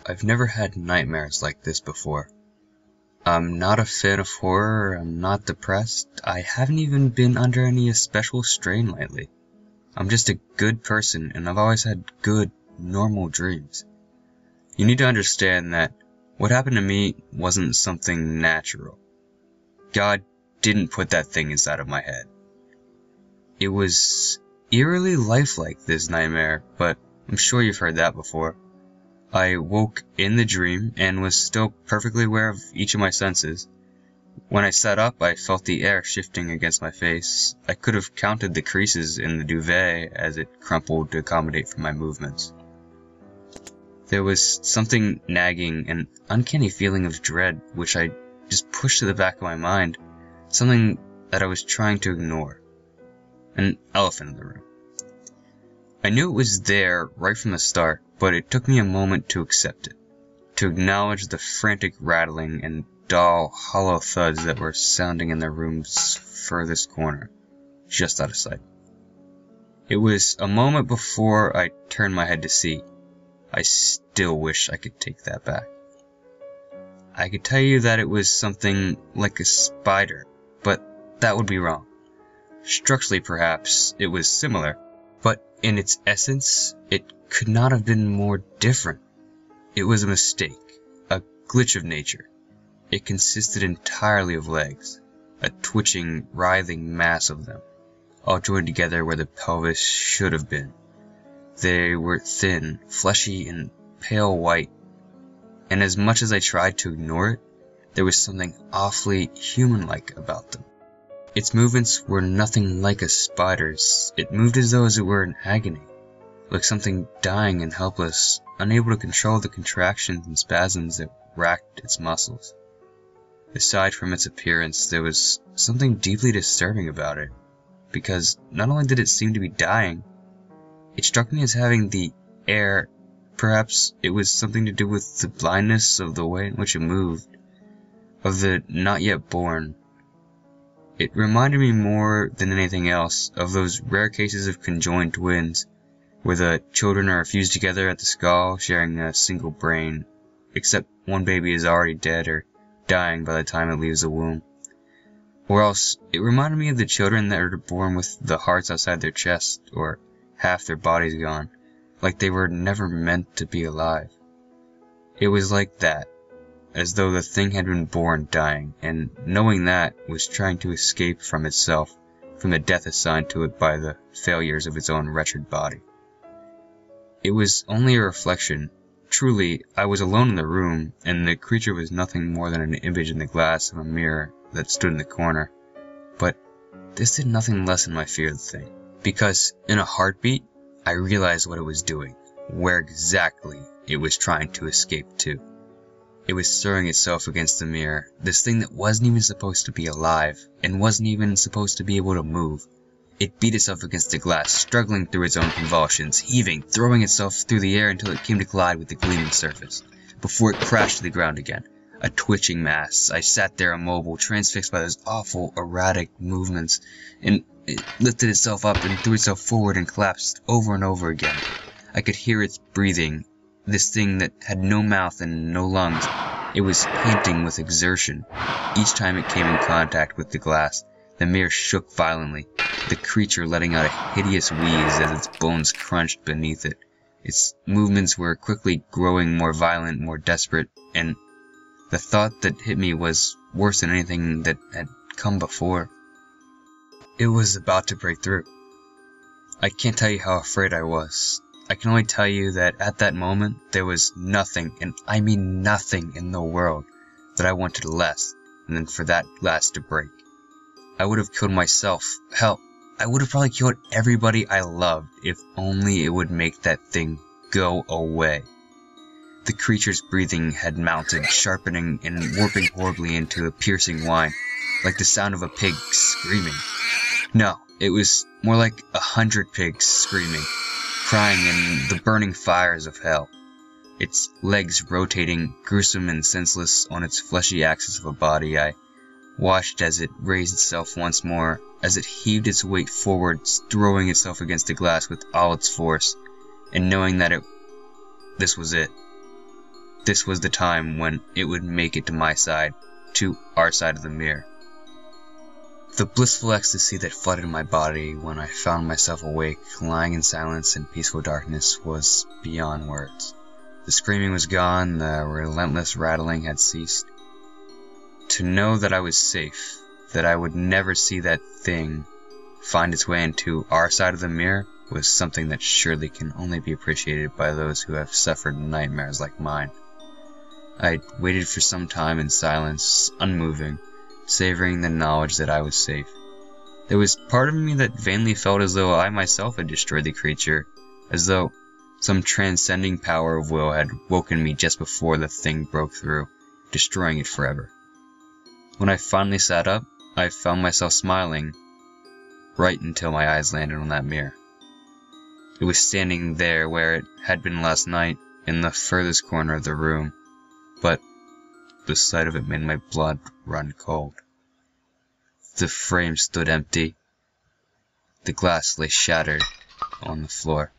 I've never had nightmares like this before. I'm not a fan of horror, I'm not depressed, I haven't even been under any special strain lately. I'm just a good person, and I've always had good, normal dreams. You need to understand that what happened to me wasn't something natural. God didn't put that thing inside of my head. It was eerily lifelike, this nightmare, but I'm sure you've heard that before. I woke in the dream and was still perfectly aware of each of my senses. When I sat up, I felt the air shifting against my face. I could have counted the creases in the duvet as it crumpled to accommodate for my movements. There was something nagging, an uncanny feeling of dread, which I just pushed to the back of my mind, something that I was trying to ignore. An elephant in the room. I knew it was there right from the start, but it took me a moment to accept it, to acknowledge the frantic rattling and dull, hollow thuds that were sounding in the room's furthest corner, just out of sight. It was a moment before I turned my head to see. I still wish I could take that back. I could tell you that it was something like a spider, but that would be wrong. Structurally, perhaps, it was similar, but in its essence, it could not have been more different. It was a mistake, a glitch of nature. It consisted entirely of legs, a twitching, writhing mass of them, all joined together where the pelvis should have been. They were thin, fleshy, and pale white, and as much as I tried to ignore it, there was something awfully human-like about them. Its movements were nothing like a spider's. It moved as though it were in agony, like something dying and helpless, unable to control the contractions and spasms that racked its muscles. Aside from its appearance, there was something deeply disturbing about it, because not only did it seem to be dying, it struck me as having the air. Perhaps it was something to do with the blindness of the way in which it moved, of the not yet born. It reminded me more than anything else of those rare cases of conjoined twins, where the children are fused together at the skull, sharing a single brain, except one baby is already dead or dying by the time it leaves the womb. Or else, it reminded me of the children that are born with the hearts outside their chest, or half their bodies gone, like they were never meant to be alive. It was like that, as though the thing had been born dying, and knowing that, was trying to escape from itself, from the death assigned to it by the failures of its own wretched body. It was only a reflection. Truly, I was alone in the room, and the creature was nothing more than an image in the glass of a mirror that stood in the corner. But this did nothing lessen my fear of the thing, because in a heartbeat, I realized what it was doing, where exactly it was trying to escape to. It was throwing itself against the mirror, this thing that wasn't even supposed to be alive, and wasn't even supposed to be able to move. It beat itself against the glass, struggling through its own convulsions, heaving, throwing itself through the air until it came to collide with the gleaming surface, before it crashed to the ground again. A twitching mass. I sat there immobile, transfixed by those awful, erratic movements, and it lifted itself up and threw itself forward and collapsed over and over again. I could hear its breathing, this thing that had no mouth and no lungs. It was panting with exertion. Each time it came in contact with the glass, the mirror shook violently, the creature letting out a hideous wheeze as its bones crunched beneath it. Its movements were quickly growing more violent, more desperate, and the thought that hit me was worse than anything that had come before. It was about to break through. I can't tell you how afraid I was. I can only tell you that at that moment, there was nothing, and I mean nothing in the world, that I wanted less than for that glass to break. I would have killed myself. Hell, I would have probably killed everybody I loved if only it would make that thing go away. The creature's breathing had mounted, sharpening and warping horribly into a piercing whine, like the sound of a pig screaming. No, it was more like 100 pigs screaming, crying in the burning fires of hell. Its legs rotating, gruesome and senseless on its fleshy axis of a body, I watched as it raised itself once more, as it heaved its weight forward, throwing itself against the glass with all its force, and knowing that this was it. this was the time when it would make it to my side, to our side of the mirror. The blissful ecstasy that flooded my body when I found myself awake, lying in silence and peaceful darkness, was beyond words. The screaming was gone, the relentless rattling had ceased. To know that I was safe, that I would never see that thing find its way into our side of the mirror, was something that surely can only be appreciated by those who have suffered nightmares like mine. I waited for some time in silence, unmoving, savoring the knowledge that I was safe. There was part of me that vainly felt as though I myself had destroyed the creature, as though some transcending power of will had woken me just before the thing broke through, destroying it forever. When I finally sat up, I found myself smiling, right until my eyes landed on that mirror. It was standing there where it had been last night, in the furthest corner of the room, but the sight of it made my blood run cold. The frame stood empty. The glass lay shattered on the floor.